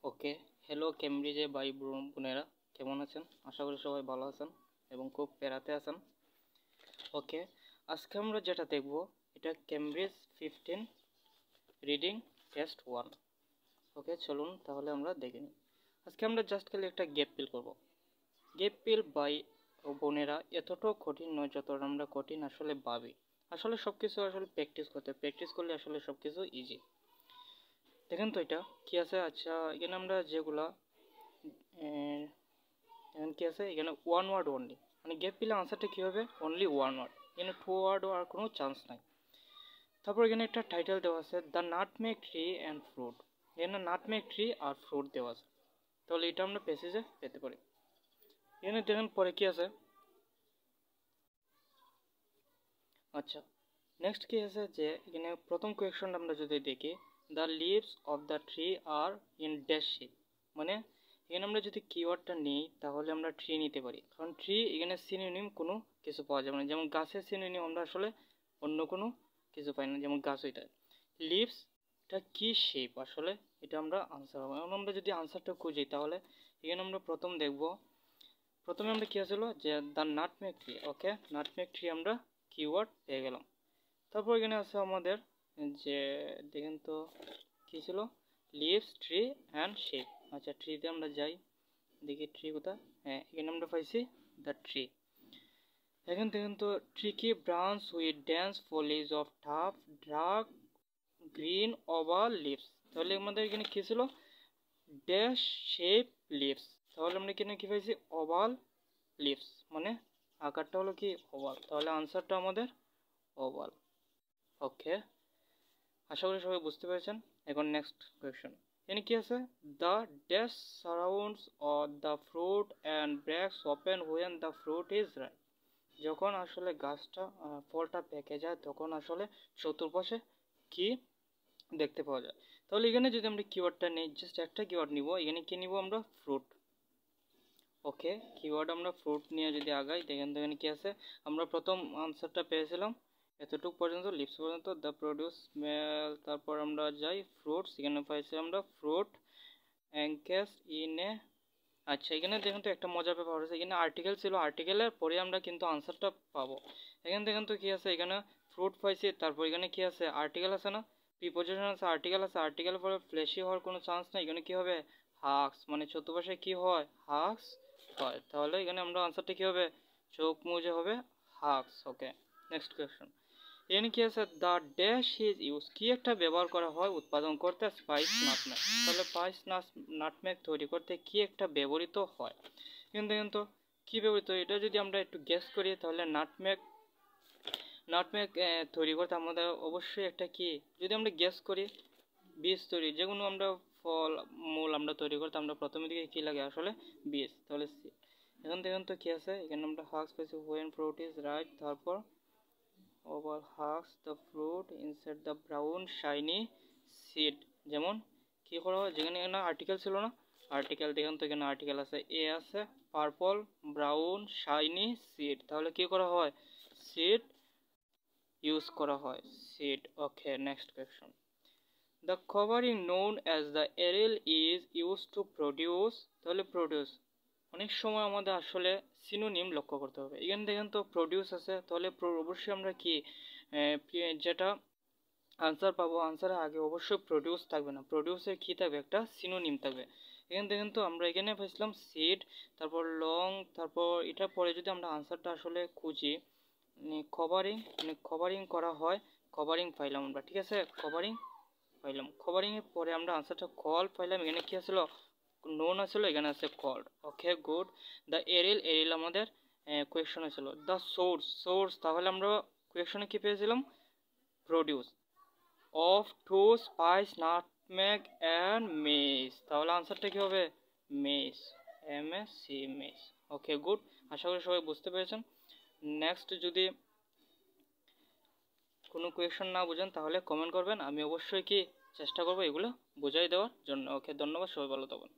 ওকে, hello কেমব্রিজে ভাই বোনেরা, কেমন আছেন? আশা করি সবাই ভালো আছেন এবং খুব প্যারাতে আছেন। ওকে, আজকে আমরা যেটা দেখব এটা কেমব্রিজ 15 রিডিং টেস্ট 1। ওকে, চলুন তাহলে আমরা দেখে নিই। আজকে আমরা জাস্ট খালি একটা গেপ ফিল করব। গেপ ফিল ভাই ও বোনেরা এতটাও কঠিন নয় যতটা আমরা কঠিন আসলে ভাবি। আসলে সব কিছু আসলে প্র্যাকটিস করলে আসলে সব কিছু ইজি। দেখেন তো এটা কি আছে। আচ্ছা, এখানে আমরা যেগুলা এখন কি আছে, এখানে ওয়ান ওয়ার্ড অনলি, মানে গেপ পেলে আনসারটা কী হবে, অনলি ওয়ান ওয়ার্ড। এখানে টু ওয়ার্ড আর কোনো চান্স নাই। তারপর এখানে একটা টাইটেল দেওয়া আছে the nutmeg tree and fruit. এখানে নাটমেগ ট্রি আর ফ্রুট দেওয়া আছে, তাহলে এটা আমরা প্যাসেজে পেতে পারি। এখানে দেখেন পরে কি আছে। আচ্ছা, নেক্সট কি আছে যে এখানে প্রথম কোয়েকশনটা আমরা যদি দেখি, the leaves of the tree are in dash shape, মানে এখানে আমরা যদি কিওয়ার্ডটা নিই তাহলে আমরা ট্রি নিতে পারি, কারণ ট্রি এখানে সিনোনিম কোনো কিছু পাওয়া যাবে না। যেমন গাছের সিনোনিম আমরা আসলে অন্য কোনো কিছু পাই না, যেমন গাছ ওইটা। লিভস এটা কি শেপ, আসলে এটা আমরা আনসার হবে। এখন আমরা যদি আনসারটা খুঁজি তাহলে এখানে আমরা প্রথমে আমরা কি আসলো যে the nutmeg tree. Okay, nutmeg tree আমরা কিওয়ার্ড পেয়ে গেলাম। তারপর এখানে আছে আমাদের যে দেখেন তো কি ছিল, লিভস ট্রি অ্যান্ড শেপ। আচ্ছা, ট্রিতে আমরা যাই, দেখি ট্রি কোথায়। হ্যাঁ, এখানে আমরা পাইছি দ্য ট্রি। এখন দেখেন তো tricky branch with dense foliage of tough dark green oval leaves. তাহলে আমাদের এখানে কি ছিল, ড্যাশ শেপ লিভস। তাহলে আমরা এখানে কি পাইছি, ওভাল লিভস, মানে আকারটা হলো কি ওভাল। তাহলে আনসারটা আমাদের ওভাল। ওকে, আশা করি সবাই বুঝতে পেরেছেন। এখন নেক্সট কোয়েশ্চন, এখানে কি আছে, the dash surrounds or the fruit and ব্রেকস open when the fruit is ripe. যখন আসলে গাছটা ফলটা পেকে যায় তখন আসলে চতুর্পাশে কি দেখতে পাওয়া যায়। তাহলে এখানে যদি আমরা কিওয়ার্ডটা নিই, জাস্ট একটা কিওয়ার্ড নিব, এখানে কি নিব আমরা, ফ্রুট। ওকে, কিওয়ার্ড আমরা ফ্রুট নিয়ে যদি আগাই, দেখেন তো এখানে কি আছে। আমরা প্রথম আনসারটা পেয়েছিলাম এতটুকু পর্যন্ত, লিপস পর্যন্ত, দ্য প্রডিউস স্মেল। তারপর আমরা যাই ফ্রুটস, এখানে পাইছি আমরা ফ্রুট অ্যাঙ্কেস ইন এ। আচ্ছা, এখানে দেখেন তো একটা মজার ব্যাপার হচ্ছে, এখানে আর্টিকেল ছিল, আর্টিকেলের পরে আমরা কিন্তু আনসারটা পাবো। এখানে দেখেন তো কি আছে, এখানে ফ্রুট পাইছি, তারপর এখানে কি আছে, আর্টিকেল আছে না, প্রিপোজিশন আছে, আর্টিকেল আছে, আর্টিকেল পরে ফ্লেশি হওয়ার কোনো চান্স নাই। এখানে কি হবে, হাক্স, মানে চতুর্পাশে কি হয়, হাক্স হয়। তাহলে এখানে আমরা আনসারটা কি হবে, চোখ মুজে হবে হাক্স। ওকে, নেক্সট কোয়েশ্চন, এখানে কি আছে, দ্য ড্যাশ ইজ ইউজ, কি একটা ব্যবহার করা হয় উৎপাদন করতে, স্পাইস নাটমেগ। তাহলে স্পাইস নাটমেগ তৈরি করতে কি একটা ব্যবহৃত হয়। কিন্তু দেখেন তো কি ব্যবহৃত, এটা যদি আমরা একটু গেস করি তাহলে নাটমেগ তৈরি করতে আমাদের অবশ্যই একটা কি, যদি আমরা গেস করি বীজ তৈরি, যেগুলো আমরা ফল মূল আমরা তৈরি করতে আমরা প্রথমে দিকে কি লাগে আসলে বীজ। তাহলে এখন দেখেন তো কি আছে, এখানে আমরা হাক্স পেয়েছি হোয়েন ফ্রুট ইজ রাইট, তারপর over husks the fruit inside the brown shiny seed. যেমন কি করা হয়, যেখানে এখানে আর্টিকেল ছিল না, আর্টিকেল দেখেন তো এখানে আর্টিকেল আছে, এ আছে, পার্পল ব্রাউন শাইনি সিড। তাহলে কি করা হয়, সিড ইউজ করা হয়, seed. Okay, next question, the covering known as the aryl is use to produce. তাহলে প্রডিউস, অনেক সময় আমাদের আসলে সিনোনিম লক্ষ্য করতে হবে। এখানে দেখেন তো প্রডিউস আছে, তাহলে অবশ্যই আমরা কি যেটা আনসার পাবো, আনসারের আগে অবশ্যই প্রডিউস থাকবে না, প্রডিউসের কি থাকবে, একটা সিনোনিম থাকবে। এখানে দেখেন তো আমরা এখানে পাইছিলাম সিড, তারপর লং, তারপর এটা পরে যদি আমরা আনসারটা আসলে খুঁজি, কভারিং, মানে কভারিং করা হয়, কভারিং পাইলাম আমরা, ঠিক আছে, কভারিং পাইলাম। কভারিং এর পরে আমরা আনসারটা কল পাইলাম, এখানে কি আসলো, নোন আসলো, এখানে আছে called. Okay, good. The aril আমাদের কোয়েকশনে ছিল। দ্য সোর্স, তাহলে আমরা কোয়েকশনে কি পেয়েছিলাম, produce of two spice nutmeg and mace. তাহলে আনসারটা কি হবে, mace, MSC, mace. Okay, good. আশা করি সবাই বুঝতে পেরেছেন। নেক্সট যদি কোনো কোয়েশন না বুঝেন তাহলে কমেন্ট করবেন, আমি অবশ্যই কি চেষ্টা করবো এগুলো বুঝাই দেওয়ার জন্য। ওকে, ধন্যবাদ, সবাই ভালো থাকুন।